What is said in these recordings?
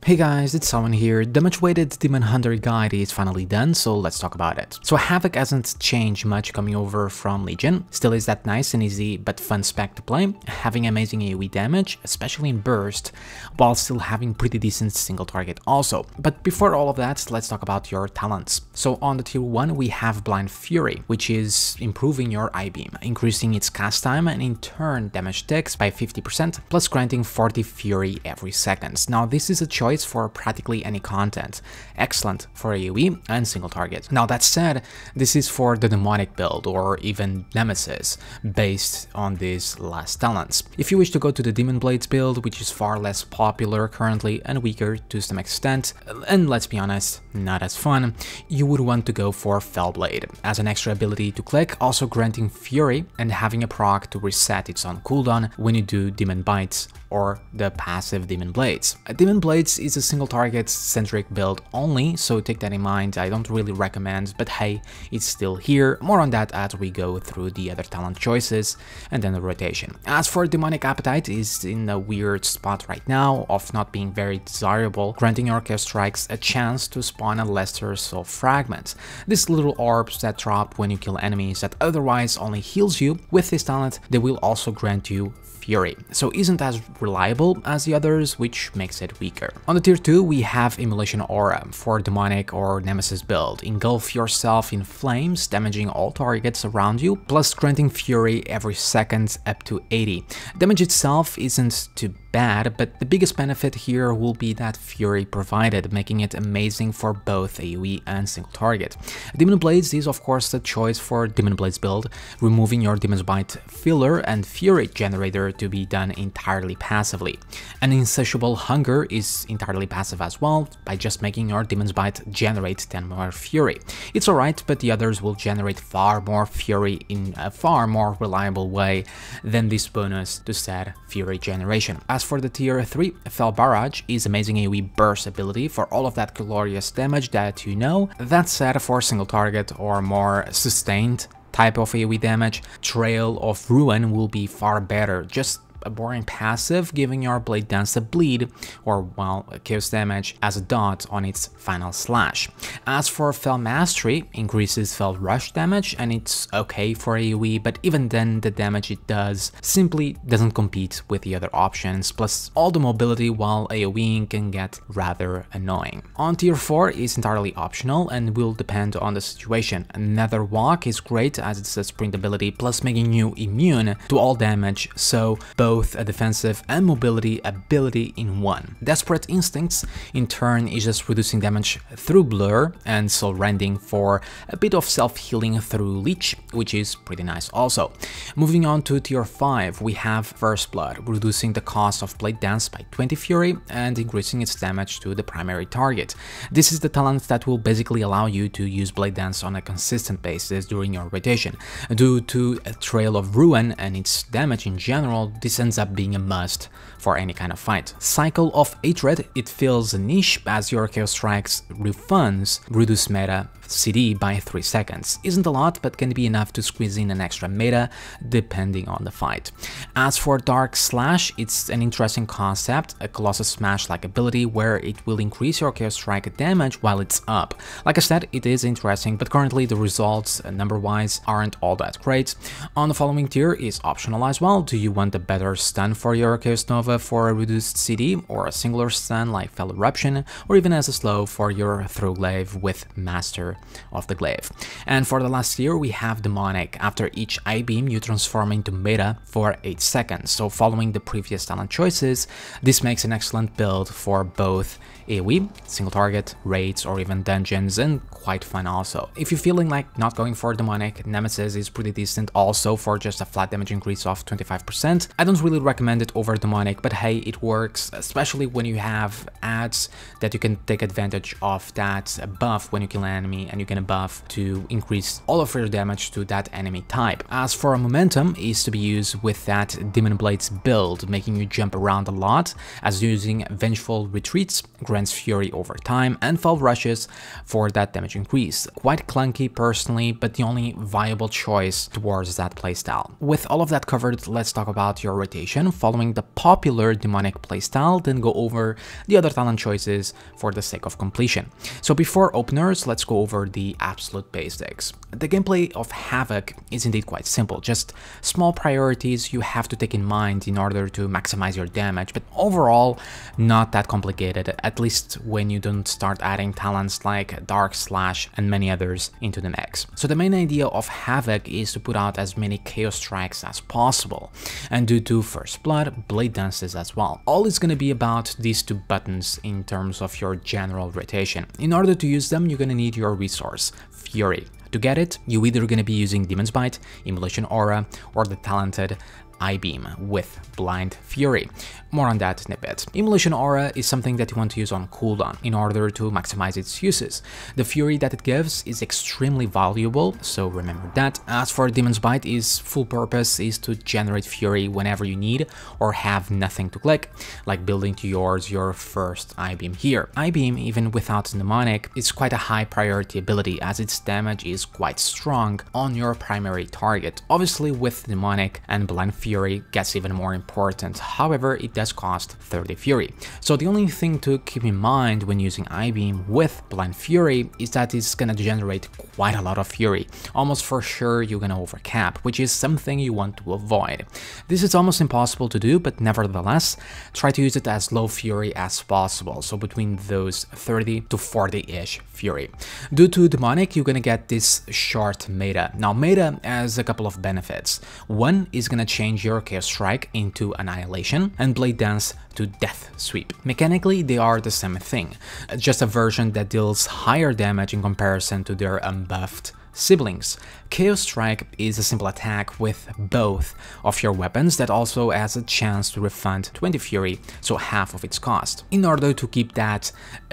Hey guys, it's Selwen here. The much awaited Demon Hunter guide is finally done, so let's talk about it. So Havoc hasn't changed much coming over from Legion, still is that nice and easy but fun spec to play, having amazing AoE damage, especially in burst, while still having pretty decent single target also. But before all of that, let's talk about your talents. So on the tier 1 we have Blind Fury, which is improving your I-beam, increasing its cast time and in turn damage ticks by 50%, plus granting 40 Fury every second. Now this is a choice for practically any content, excellent for AoE and single target. Now that said, this is for the demonic build or even Nemesis, based on these last talents. If you wish to go to the Demon Blades build, which is far less popular currently and weaker to some extent, and let's be honest, not as fun, you would want to go for Fellblade, as an extra ability to click, also granting Fury and having a proc to reset its own cooldown when you do Demon Bites or the passive Demon Blades. Demon Blades is a single target centric build only, so take that in mind. I don't really recommend, but hey, it's still here. More on that as we go through the other talent choices and then the rotation. As for Demonic Appetite, is in a weird spot right now of not being very desirable, granting your Chaos Strikes a chance to spawn a Lesser Soul Fragment. These little orbs that drop when you kill enemies that otherwise only heals you. With this talent, they will also grant you Fury, so isn't as reliable as the others, which makes it weaker. On the tier 2 we have Immolation Aura for demonic or nemesis build. Engulf yourself in flames, damaging all targets around you, plus granting Fury every second up to 80. Damage itself isn't too bad, but the biggest benefit here will be that Fury provided, making it amazing for both AoE and single target. Demon Blades is of course the choice for Demon Blades build, removing your Demon's Bite filler and Fury generator to be done entirely passively. An Insatiable Hunger is entirely passive as well, by just making your Demon's Bite generate 10 more Fury. It's alright, but the others will generate far more Fury in a far more reliable way than this bonus to said Fury generation. As for the tier 3, Fell Barrage is amazing AoE burst ability for all of that glorious damage that you know. That said, for single target or more sustained type of AoE damage, Trail of Ruin will be far better. Just a boring passive, giving your Blade Dance a bleed, or well, chaos damage as a dot on its final slash. As for Fell Mastery, increases Fell Rush damage, and it's okay for AoE, but even then the damage it does simply doesn't compete with the other options, plus all the mobility while AoEing can get rather annoying. On tier 4 is entirely optional and will depend on the situation. Nether Walk is great as it's a sprint ability, plus making you immune to all damage, so both a defensive and mobility ability in one. Desperate Instincts in turn is just reducing damage through Blur and Soul Rending for a bit of self-healing through Leech, which is pretty nice also. Moving on to tier 5, we have First Blood, reducing the cost of Blade Dance by 20 Fury and increasing its damage to the primary target. This is the talent that will basically allow you to use Blade Dance on a consistent basis during your rotation. Due to a Trail of Ruin and its damage in general, this ends up being a must for any kind of fight. Cycle of Hatred, it fills a niche as your Chaos Strikes refunds reduce meta CD by 3 seconds. Isn't a lot, but can be enough to squeeze in an extra meta depending on the fight. As for Dark Slash, it's an interesting concept, a Colossus Smash-like ability where it will increase your Chaos Strike damage while it's up. Like I said, it is interesting, but currently the results number-wise aren't all that great. On the following tier is optional as well. Do you want a better stun for your Chaos Nova for a reduced CD, or a singular stun like Fell Eruption, or even as a slow for your Throw Glaive with Master of the Glaive. And for the last tier we have Demonic. After each I-beam you transform into meta for 8 seconds, so following the previous talent choices, this makes an excellent build for both AoE, single target, raids, or even dungeons, and quite fun also. If you're feeling like not going for Demonic, Nemesis is pretty decent also for just a flat damage increase of 25%. I don't really recommend it over Demonic, but hey, it works, especially when you have ads that you can take advantage of that buff when you kill an enemy enemy and you can buff to increase all of your damage to that enemy type. As for a momentum, is to be used with that Demon Blades build, making you jump around a lot, as using Vengeful Retreats grants fury over time, and Fall Rushes for that damage increase. Quite clunky personally, but the only viable choice towards that playstyle. With all of that covered, let's talk about your rotation, following the popular demonic playstyle, then go over the other talent choices for the sake of completion. So before openers, let's go over the absolute basics. The gameplay of Havoc is indeed quite simple, just small priorities you have to take in mind in order to maximize your damage, but overall not that complicated, at least when you don't start adding talents like Dark Slash and many others into the mix. So the main idea of Havoc is to put out as many Chaos Strikes as possible, and due to First Blood, Blade Dances as well. All is going to be about these two buttons in terms of your general rotation. In order to use them, you're going to need your resource, Fury. To get it, you're either going to be using Demon's Bite, Immolation Aura, or the talented I-Beam with Blind Fury. More on that in a bit. Immolation Aura is something that you want to use on cooldown in order to maximize its uses. The fury that it gives is extremely valuable, so remember that. As for Demon's Bite, its full purpose is to generate fury whenever you need or have nothing to click, like building towards your first I-Beam here. I-Beam, even without Mnemonic, is quite a high priority ability as its damage is quite strong on your primary target. Obviously with Mnemonic and Blind Fury gets even more important, however it does cost 30 Fury. So the only thing to keep in mind when using I-Beam with Blind Fury is that it's gonna generate quite a lot of Fury. Almost for sure you're gonna overcap, which is something you want to avoid. This is almost impossible to do, but nevertheless, try to use it as low Fury as possible, so between those 30 to 40-ish Fury. Due to Demonic, you're gonna get this short meta. Now meta has a couple of benefits. One is gonna change your Chaos Strike into Annihilation and Blade Dance to Death Sweep. Mechanically, they are the same thing, just a version that deals higher damage in comparison to their unbuffed siblings. Chaos Strike is a simple attack with both of your weapons that also has a chance to refund 20 Fury, so half of its cost, in order to keep that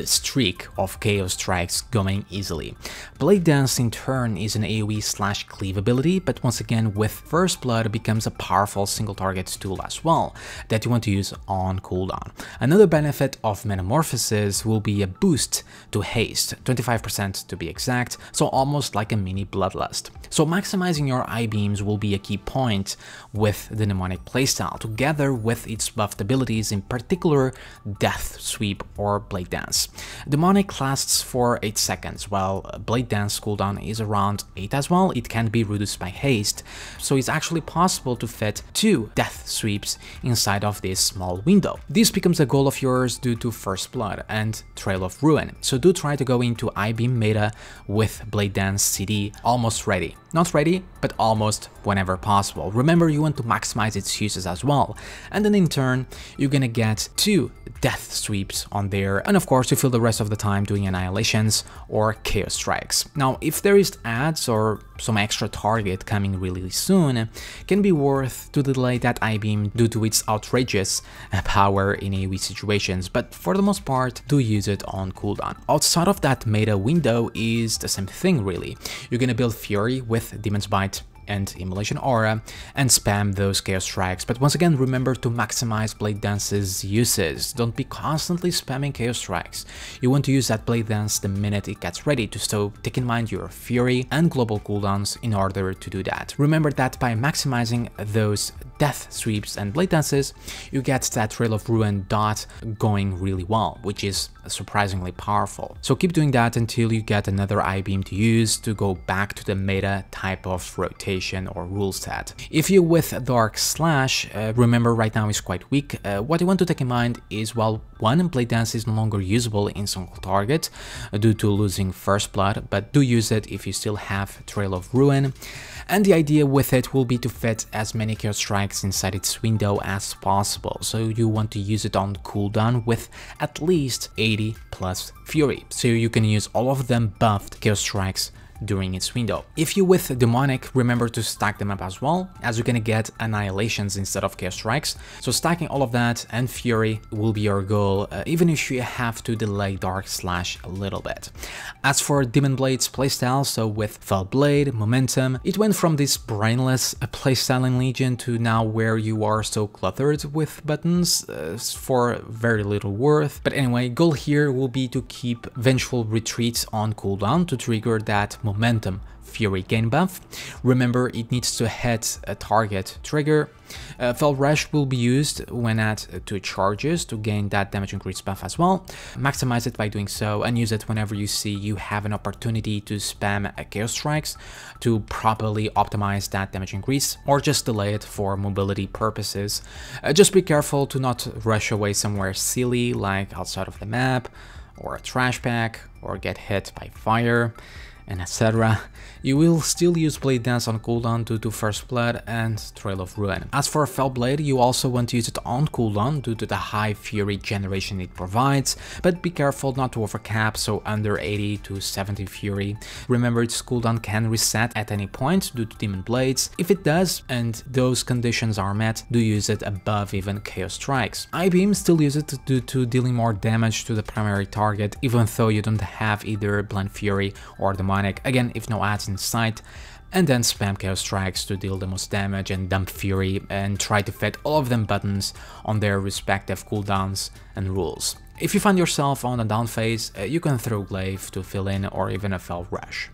streak of Chaos Strikes going easily. Blade Dance in turn is an AoE/cleave ability, but once again with First Blood becomes a powerful single target tool as well, that you want to use on cooldown. Another benefit of Metamorphosis will be a boost to haste, 25% to be exact, so almost like a mini Bloodlust. So maximizing your I-Beams will be a key point with the Mnemonic playstyle, together with its buffed abilities, in particular Death Sweep or Blade Dance. Demonic lasts for 8 seconds, while Blade Dance cooldown is around 8 as well. It can be reduced by haste, so it's actually possible to fit 2 Death Sweeps inside of this small window. This becomes a goal of yours due to First Blood and Trail of Ruin, so do try to go into I-Beam meta with Blade Dance CD almost ready. Not ready, but almost whenever possible. Remember, you want to maximize its uses as well, and then in turn you're gonna get 2 Death Sweeps on there, and of course you fill the rest of the time doing Annihilations or Chaos Strikes. Now if there is ads or some extra target coming really soon, it can be worth to delay that I-Beam due to its outrageous power in AoE situations, but for the most part do use it on cooldown. Outside of that meta window is the same thing really. You're gonna build Fury with Demon's Bite and Immolation Aura and spam those Chaos Strikes, but once again remember to maximize Blade Dance's uses. Don't be constantly spamming Chaos Strikes. You want to use that Blade Dance the minute it gets ready, so take in mind your Fury and global cooldowns in order to do that. Remember that by maximizing those Death Sweeps and Blade Dances, you get that Trail of Ruin dot going really well, which is surprisingly powerful. So keep doing that until you get another I-Beam to use to go back to the meta type of rotation or rule set. If you're with Dark Slash, remember right now is quite weak. What you want to take in mind is, while one, Blade Dance is no longer usable in single target due to losing First Blood, but do use it if you still have Trail of Ruin. And the idea with it will be to fit as many Chaos Strikes inside its window as possible, so you want to use it on cooldown with at least 80 plus Fury, so you can use all of them buffed Chaos Strikes during its window. If you with Demonic, remember to stack them up as well, as you're gonna get Annihilations instead of Chaos Strikes, so stacking all of that and Fury will be your goal, even if you have to delay Dark Slash a little bit. As for Demon Blade's playstyle, so with Fell Blade, Momentum, it went from this brainless playstyle in Legion to now where you are so cluttered with buttons for very little worth. But anyway, goal here will be to keep Vengeful Retreat on cooldown to trigger that Momentum Fury gain buff. Remember, it needs to hit a target trigger. Fell Rush will be used when at 2 charges to gain that damage increase buff as well. Maximize it by doing so and use it whenever you see you have an opportunity to spam Chaos Strikes to properly optimize that damage increase, or just delay it for mobility purposes. Just be careful to not rush away somewhere silly like outside of the map, or a trash pack, or get hit by fire, and etc. You will still use Blade Dance on cooldown due to First Blood and Trail of Ruin. As for Fell Blade, you also want to use it on cooldown due to the high Fury generation it provides, but be careful not to overcap, so under 80 to 70 Fury. Remember, its cooldown can reset at any point due to Demon Blades. If it does, and those conditions are met, do use it above even Chaos Strikes. I-Beam still use it due to dealing more damage to the primary target, even though you don't have either Blind Fury or Demonic, again if no ads in sight, and then spam Chaos Strikes to deal the most damage and dump Fury and try to fit all of them buttons on their respective cooldowns and rules. If you find yourself on a down phase, you can throw Glaive to fill in, or even a Fell Rush.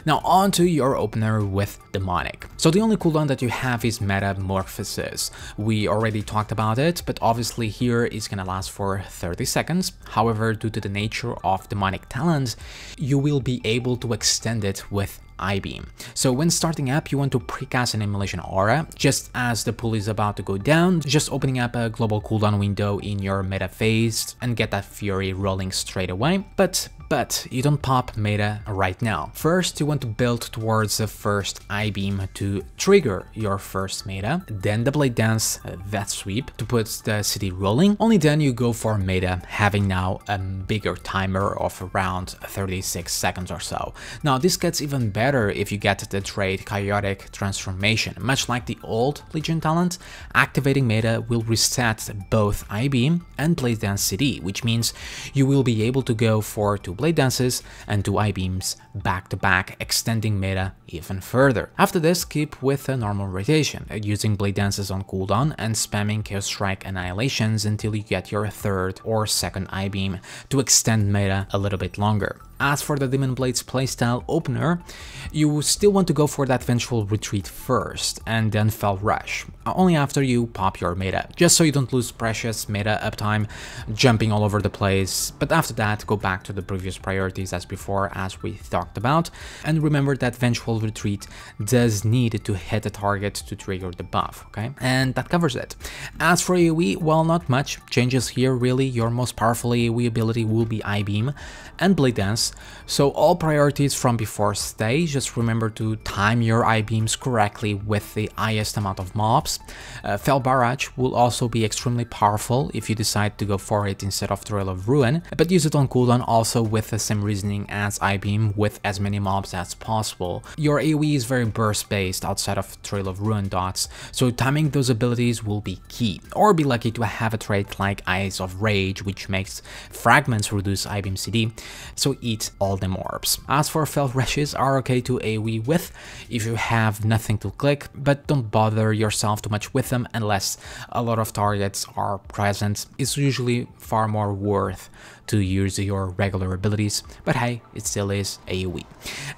Now on to your opener with Demonic. So the only cooldown that you have is Metamorphosis. We already talked about it, but obviously here it's gonna last for 30 seconds. However, due to the nature of Demonic talents, you will be able to extend it with I-Beam. So when starting up, you want to precast an Immolation Aura, just as the pool is about to go down, just opening up a global cooldown window in your meta phase and get that Fury rolling straight away. But you don't pop meta right now. First, you want to build towards the first I-Beam to trigger your first meta, then the Blade Dance, that sweep, to put the city rolling. Only then you go for meta, having now a bigger timer of around 36 seconds or so. Now this gets even better if you get the trait Chaotic Transformation. Much like the old Legion talent, activating meta will reset both I-Beam and Blade Dance CD, which means you will be able to go for 2 Blade Dances and 2 I-Beams back to back, extending meta even further. After this, keep with a normal rotation, using Blade Dances on cooldown and spamming Chaos Strike Annihilations until you get your 3rd or 2nd I-Beam to extend meta a little bit longer. As for the Demon Blade's playstyle opener, you still want to go for that Vengeful Retreat first, and then Fell Rush, only after you pop your meta, just so you don't lose precious meta uptime jumping all over the place. But after that, go back to the previous priorities as before, as we talked about, and remember that Vengeful Retreat does need to hit a target to trigger the buff, okay? And that covers it. As for AoE, well, not much changes here really. Your most powerful AoE ability will be I-Beam and Blade Dance, so all priorities from before stay. Just remember to time your I-Beams correctly with the highest amount of mobs. Fell Barrage will also be extremely powerful if you decide to go for it instead of Trail of Ruin, but use it on cooldown also with the same reasoning as I-Beam, with as many mobs as possible. Your AoE is very burst based outside of Trail of Ruin dots, so timing those abilities will be key. Or be lucky to have a trait like Eyes of Rage, which makes fragments reduce I-Beam CD, so eat all the orbs. As for Fell Rushes, are okay to AoE with if you have nothing to click, but don't bother yourself too much with them unless a lot of targets are present. It's usually far more worth to use your regular abilities, but hey, it still is AoE.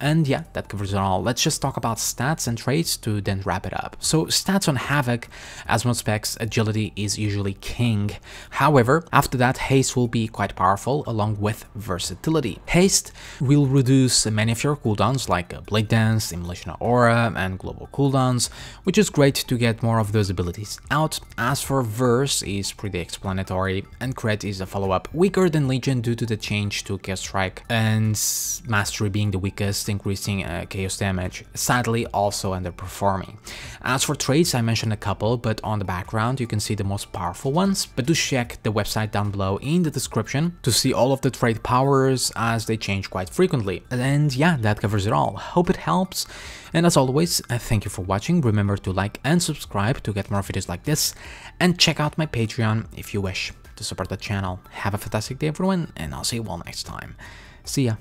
And yeah, that covers it all. Let's just talk about stats and traits to then wrap it up. So stats on Havoc, as most specs, agility is usually king. However, after that, haste will be quite powerful along with versatility. Haste will reduce many of your cooldowns like Blade Dance, Immolation Aura, and global cooldowns, which is great to get more of those abilities out. As for verse, is pretty explanatory, and crit is a follow-up, weaker than Legion due to the change to Chaos Chaos Strike, and Mastery being the weakest, increasing Chaos damage, sadly also underperforming. As for traits, I mentioned a couple, but on the background you can see the most powerful ones, but do check the website down below in the description to see all of the trait powers as they change quite frequently. And yeah, that covers it all. Hope it helps, and as always, thank you for watching. Remember to like and subscribe to get more videos like this, and check out my Patreon if you wish to support the channel. Have a fantastic day everyone, and I'll see you all next time. See ya.